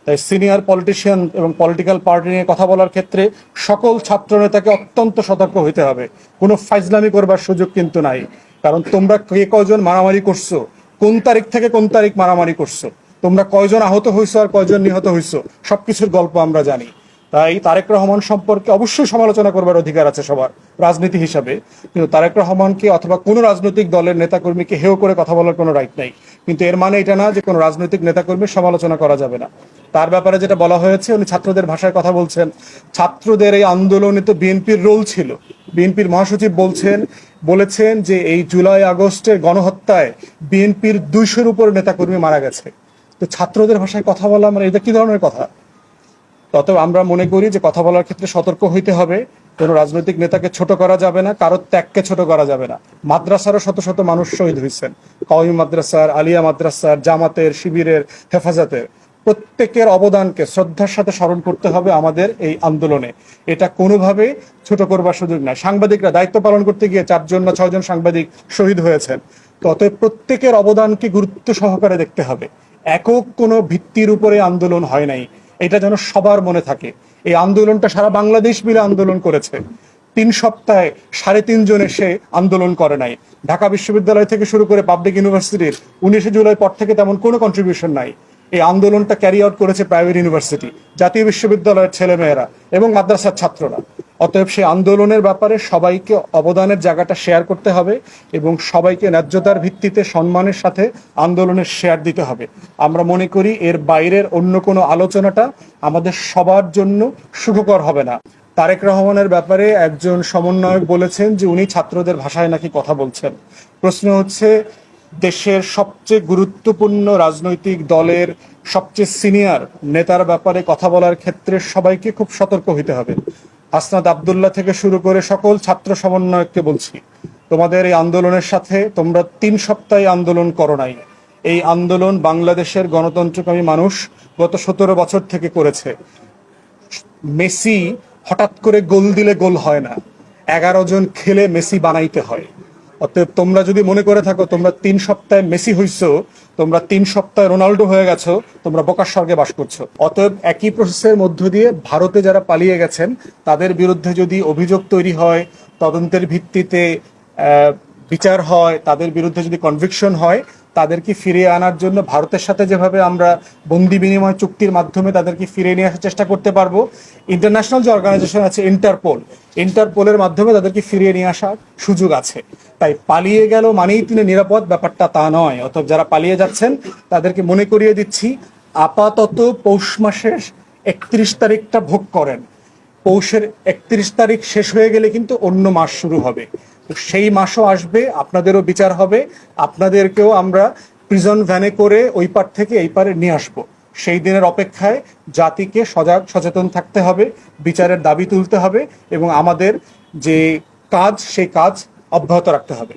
তাই senior politician এবং political party নিয়ে কথা বলার ক্ষেত্রে সকল ছাত্র নেতাকে অত্যন্ত সতর্ক হইতে হবে। কোনো ফাইজলামি করবার সুযোগ কিন্তু নাই। কারণ তোমরা কে কয়জন মারামারি করছো, কোন তারিখ থেকে কোন তারিখ মারামারি করছো, তোমরা কয়জন আহত হইছো আর কয়জন নিহত হইছো, সবকিছুর গল্প আমরা জানি। তাই তারেক রহমান সম্পর্কে অবশ্যই সমালোচনা করবার অধিকার আছে সবার রাজনীতি হিসাবে, কিন্তু তারেক রহমানকে অথবা কোনো রাজনৈতিক দলের নেতাকর্মীকে হেয় করে কথা বলার কোনো রাইট নাই। কিন্তু এর মানে এটা না যে কোনো রাজনৈতিক নেতাকর্মীর সমালোচনা করা যাবে না। তার ব্যাপারে যেটা বলা হয়েছে, উনি ছাত্রদের ভাষায় কথা বলছেন। ছাত্রদের এই আন্দোলনে তো বিএনপির রোল ছিল। বিএনপির মহাসচিব বলেছেন যে এই জুলাই আগস্টের গণহত্যায় বিএনপির 200-র উপর নেতাকর্মী মারা গেছে। তো ছাত্রদের ভাষায় কথা বলা মানে এটা কি ধরনের কথা? তত আমরা মনে করি যে কথা বলার ক্ষেত্রে সতর্ক হইতে হবে। কোনো রাজনৈতিক নেতাকে ছোট করা যাবে না, কারোর ত্যাগকে ছোট করা যাবে না। মাদ্রাসারও শত শত মানুষ শহীদ হয়েছেন, কওমি মাদ্রাসার, আলিয়া মাদ্রাসার, জামাতের, শিবিরের, হেফাজতের। প্রত্যেকের অবদানকে শ্রদ্ধার সাথে স্মরণ করতে হবে আমাদের এই আন্দোলনে। এটা কোনোভাবে ছোট করবার সুযোগ নাই। সাংবাদিকরা দায়িত্ব পালন করতে গিয়ে 4জন না 6জন সাংবাদিক শহীদ হয়েছেন। অতএব প্রত্যেকের অবদানকে গুরুত্ব সহকারে দেখতে হবে। একক কোনো ভিত্তির উপরে আন্দোলন হয় নাই, এটা যেন সবার মনে থাকে। এই আন্দোলনটা সারা বাংলাদেশ মিলে আন্দোলন করেছে। 3 সপ্তাহে 3.5 জন এসে আন্দোলন করে নাই। ঢাকা বিশ্ববিদ্যালয় থেকে শুরু করে পাবলিক ইউনিভার্সিটির 19শে জুলাই পর থেকে তেমন কোনো কন্ট্রিবিউশন নাই। এই আন্দোলনটা ক্যারি আউট করেছে প্রাইভেট ইউনিভার্সিটি, জাতীয় বিশ্ববিদ্যালয়ের ছেলেমেয়েরা এবং মাদ্রাসার ছাত্ররা। অতএব সেই আন্দোলনের ব্যাপারে সবাইকে অবদানের জায়গাটা শেয়ার করতে হবে এবং সবাইকে ন্যায্যতার ভিত্তিতে সম্মানের সাথে আন্দোলনের শেয়ার দিতে হবে। আমরা মনে করি এর বাইরের অন্য কোনো আলোচনাটা আমাদের সবার জন্য সুখকর হবে না। তারেক রহমানের ব্যাপারে একজন সমন্বয়ক বলেছেন যে উনি ছাত্রদের ভাষায় নাকি কথা বলছেন। প্রশ্ন হচ্ছে, দেশের সবচেয়ে গুরুত্বপূর্ণ রাজনৈতিক দলের সবচেয়ে সিনিয়র নেতার ব্যাপারে কথা বলার ক্ষেত্রে সবাইকে খুব সতর্ক হইতে হবে। হাসনাত আব্দুল্লাহ থেকে শুরু করে সকল ছাত্র সমন্বয়ককে বলছি, তোমাদের এই আন্দোলনের সাথে তোমরা 3 সপ্তাহে আন্দোলন করো নাই। এই আন্দোলন বাংলাদেশের গণতন্ত্রকামী মানুষ গত 17 বছর থেকে করেছে। মেসি হঠাৎ করে গোল দিলে গোল হয় না, 11 জন খেলে মেসি বানাইতে হয়। অতএব তোমরা যদি মনে করে থাকো তোমরা 3 সপ্তাহে মেসি হইছো, তোমরা 3 সপ্তাহে রোনাল্ডো হয়ে গেছো, তোমরা বোকার স্বর্গে বাস করছো। অতএব একই প্রসেসের মধ্য দিয়ে ভারতে যারা পালিয়ে গেছেন তাদের বিরুদ্ধে যদি অভিযোগ তৈরি হয়, তদন্তের ভিত্তিতে বিচার হয়, তাদের বিরুদ্ধে যদি কনভিকশন হয়, তাদেরকে ফিরিয়ে আনার জন্য ভারতের সাথে যেভাবে আমরা বন্দি বিনিময় চুক্তির মাধ্যমে তাদেরকে ফিরিয়ে নিয়ে আসার চেষ্টা করতে পারবো, ইন্টারন্যাশনাল যে অর্গানাইজেশন আছে ইন্টারপোলের মাধ্যমে তাদেরকে ফিরিয়ে নিয়ে আসার সুযোগ আছে। তাই পালিয়ে গেল মানেই তিনি নিরাপদ, ব্যাপারটা তা নয়। অতএব যারা পালিয়ে যাচ্ছেন তাদেরকে মনে করিয়ে দিচ্ছি, আপাতত পৌষ মাসের 31 তারিখটা ভোগ করেন। পৌষের 31 তারিখ শেষ হয়ে গেলে কিন্তু অন্য মাস শুরু হবে। সেই মাসও আসবে, আপনাদেরও বিচার হবে, আপনাদেরকেও আমরা প্রিজন ভ্যানে করে ওই পার থেকে এই পারে নিয়ে আসবো। সেই দিনের অপেক্ষায় জাতিকে সজাগ সচেতন থাকতে হবে, বিচারের দাবি তুলতে হবে এবং আমাদের যে কাজ সেই কাজ অব্যাহত রাখতে হবে।